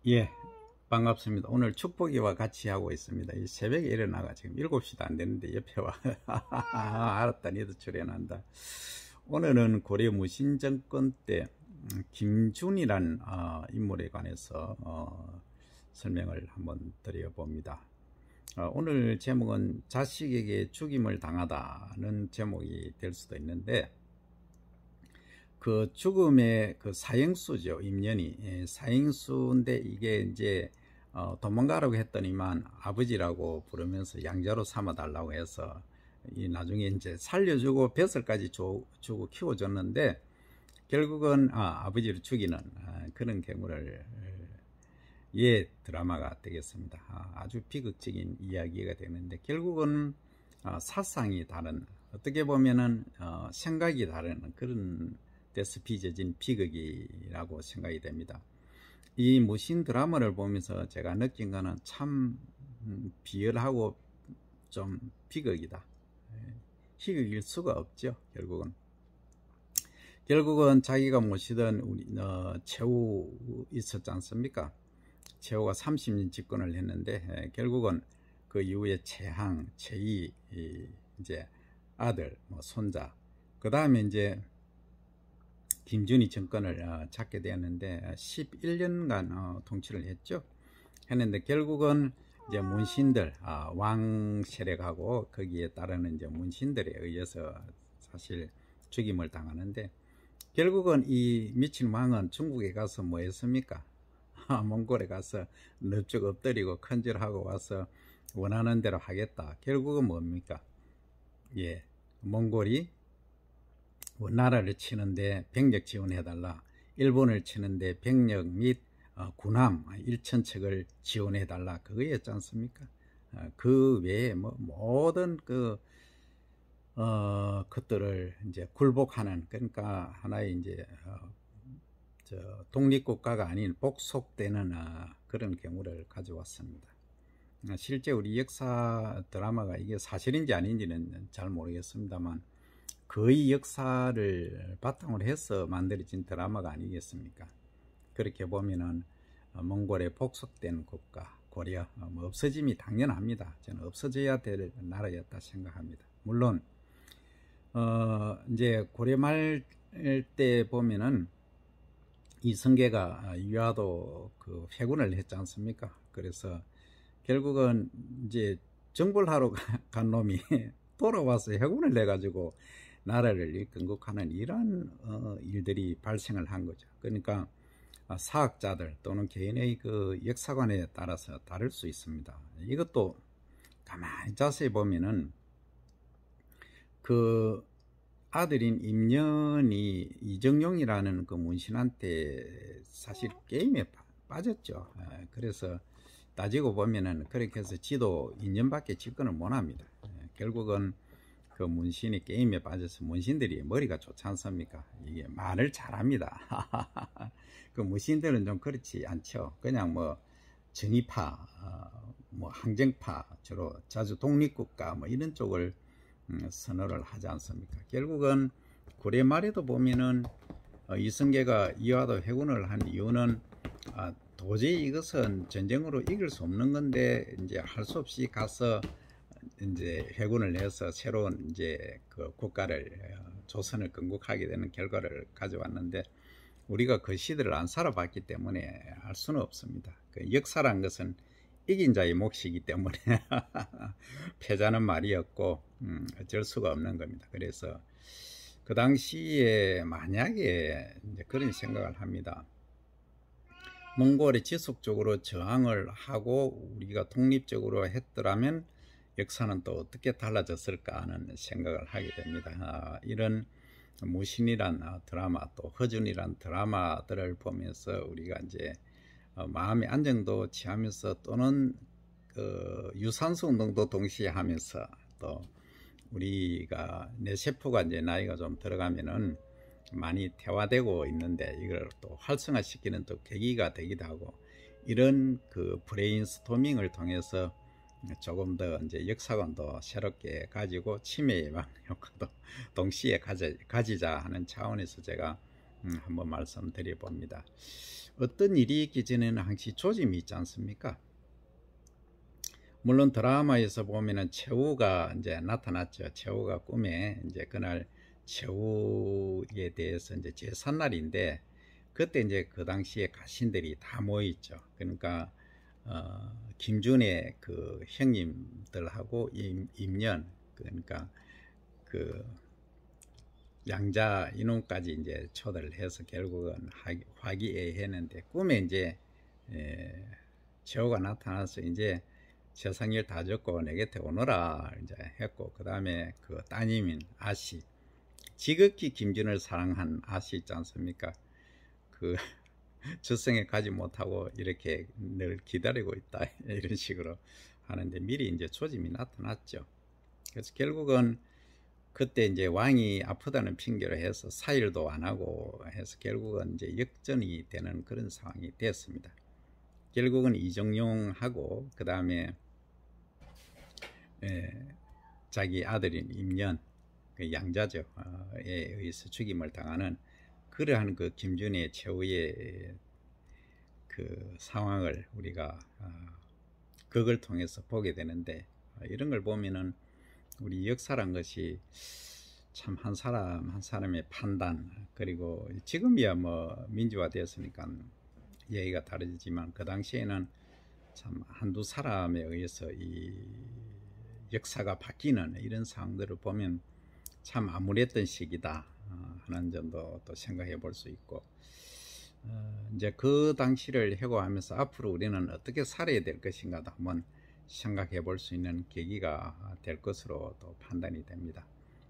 예, 반갑습니다. 오늘 축복이와 같이 하고 있습니다. 이 새벽에 일어나가 지금 7시도 안 됐는데 옆에 와. 알았다, 니도 출연한다. 오늘은 고려 무신정권 때 김준이란 인물에 관해서 설명을 한번 드려봅니다. 오늘 제목은 자식에게 죽임을 당하다는 제목이 될 수도 있는데, 그 죽음의 그 사형수죠. 임년이 사형수인데, 이게 이제 도망가라고 했더니만 아버지라고 부르면서 양자로 삼아 달라고 해서 이 나중에 이제 살려주고 뱃을까지 주고 키워줬는데, 결국은 아버지를 죽이는 그런 경우를 드라마가 되겠습니다. 아주 비극적인 이야기가 되는데, 결국은 사상이 다른, 어떻게 보면은 생각이 다른 그런 데서 빚어진 비극이라고 생각이 됩니다. 이 무신 드라마를 보면서 제가 느낀 거는 참 비열하고 좀 비극이다. 희극일 수가 없죠. 결국은 자기가 모시던 우리 최후 있었지 않습니까? 최후가 30년 집권을 했는데, 결국은 그 이후에 최항, 최희, 이제 아들, 손자, 그 다음에 이제 김준이 정권을 잡게 되었는데 11년간 통치를 했는데, 결국은 이제 문신들, 왕 세력하고 거기에 따르는 이제 문신들에 의해서 사실 죽임을 당하는데, 결국은 이 미친 왕은 중국에 가서 뭐 했습니까? 몽골에 가서 넙죽 엎드리고 큰절하고 와서 원하는 대로 하겠다. 결국은 뭡니까? 몽골이 나라를 치는데 병력 지원해달라, 일본을 치는데 병력 및 군함 1,000척을 지원해달라, 그거였지 않습니까? 그 외에 모든 것들을 이제 굴복하는, 그러니까 하나의 이제 독립국가가 아닌 복속되는 그런 경우를 가져왔습니다. 실제 우리 역사 드라마가 이게 사실인지 아닌지는 잘 모르겠습니다만, 거의 역사를 바탕으로 해서 만들어진 드라마가 아니겠습니까? 그렇게 보면은 몽골의 복속된 국가 고려 없어짐이 당연합니다. 저는 없어져야 될 나라였다 생각합니다. 물론 이제 고려 말 때 보면은 이성계가 유화도 그 회군을 했지 않습니까? 그래서 결국은 이제 정벌 하러 간 놈이 돌아와서 회군을 내가지고 나라를 건국하는 이런 일들이 발생을 한 거죠. 그러니까 사학자들 또는 개인의 그 역사관에 따라서 다를 수 있습니다. 이것도 가만히 자세히 보면은 그 아들인 임년이 이정용이라는 그 문신한테 사실 게임에 빠졌죠. 그래서 따지고 보면은 그렇게 해서 지도 2년밖에 집권을 못 합니다. 결국은 그 문신이 게임에 빠져서, 문신들이 머리가 좋지 않습니까? 이게 말을 잘합니다. 그 문신들은 좀 그렇지 않죠. 그냥 정의파, 항쟁파, 주로 자주 독립국가 이런 쪽을 선호를 하지 않습니까? 결국은 고려 말에도 보면은 이성계가 이화도 회군을 한 이유는 도저히 이것은 전쟁으로 이길 수 없는 건데, 이제 할 수 없이 가서 이제 회군을 해서 새로운 이제 그 국가를, 조선을 건국하게 되는 결과를 가져왔는데, 우리가 그 시대를 안 살아봤기 때문에 알 수는 없습니다. 그 역사란 것은 이긴 자의 몫이기 때문에 패자는 말이 없고 어쩔 수가 없는 겁니다. 그래서 그 당시에 만약에 이제 그런 생각을 합니다. 몽골이 지속적으로 저항을 하고 우리가 독립적으로 했더라면 역사는 또 어떻게 달라졌을까 하는 생각을 하게 됩니다. 이런 무신이란 드라마, 또 허준이란 드라마들을 보면서 우리가 이제 마음의 안정도 취하면서, 또는 그 유산소 운동도 동시에 하면서, 또 우리가 뇌세포가 이제 나이가 좀 들어가면은 많이 퇴화되고 있는데, 이걸 또 활성화시키는 또 계기가 되기도 하고, 이런 그 브레인스토밍을 통해서 조금 더 이제 역사관도 새롭게 가지고 치매 예방 효과도 동시에 가지자 하는 차원에서 제가 한번 말씀드려 봅니다. 어떤 일이 있기 전에는 항시 조짐이 있지 않습니까? 물론 드라마에서 보면은 최후가 이제 나타났죠. 최후가 꿈에 이제 그날 최후에 대해서 이제 제삿날인데 그때 이제 그 당시에 가신들이 다 모여 있죠. 그러니까 김준의 그 형님들하고 임년 그러니까 그 양자 인원까지 이제 초대를 해서 결국은 화기애애했는데 꿈에 이제 최후가 나타나서 이제 세상일 다 졌고 내 곁에 오너라 이제 했고 그 다음에 그 따님인 아씨 지극히 김준을 사랑한 아씨 있지 않습니까? 그 저승에 가지 못하고 이렇게 늘 기다리고 있다 이런 식으로 하는데 미리 이제 조짐이 나타났죠. 그래서 결국은 그때 이제 왕이 아프다는 핑계로 해서 사일도 안 하고 해서 결국은 이제 역전이 되는 그런 상황이 됐습니다. 결국은 이정용하고 그 다음에 자기 아들인 임년 그 양자죠 에 의해서 죽임을 당하는 그러한 그 김준의 최후의 그 상황을 우리가 그걸 통해서 보게 되는데 이런 걸 보면은 우리 역사란 것이 참 한 사람 한 사람의 판단 그리고 지금이야 뭐 민주화되었으니까 얘기가 다르지만 그 당시에는 참 한두 사람에 의해서 이 역사가 바뀌는 이런 상황들을 보면 참 암울했던 시기다 하는 점도 또 생각해 볼 수 있고 이제 그 당시를 회고하면서 앞으로 우리는 어떻게 살아야 될 것인가도 한번 생각해 볼 수 있는 계기가 될 것으로 또 판단이 됩니다.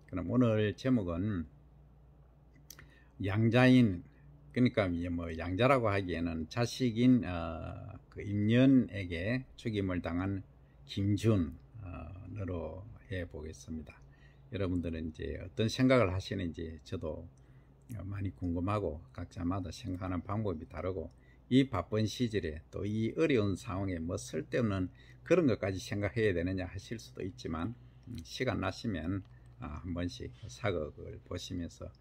그럼 오늘 제목은 양자인 그러니까 뭐 양자라고 하기에는 자식인 그 임년에게 죽임을 당한 김준으로 해 보겠습니다. 여러분들은 이제 어떤 생각을 하시는지 저도 많이 궁금하고 각자마다 생각하는 방법이 다르고 이 바쁜 시절에 또 이 어려운 상황에 뭐 쓸데없는 그런 것까지 생각해야 되느냐 하실 수도 있지만 시간 나시면 한 번씩 사극을 보시면서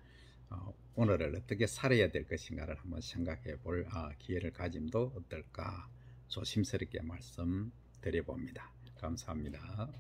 오늘을 어떻게 살아야 될 것인가를 한번 생각해 볼 기회를 가짐도 어떨까 조심스럽게 말씀드려 봅니다. 감사합니다.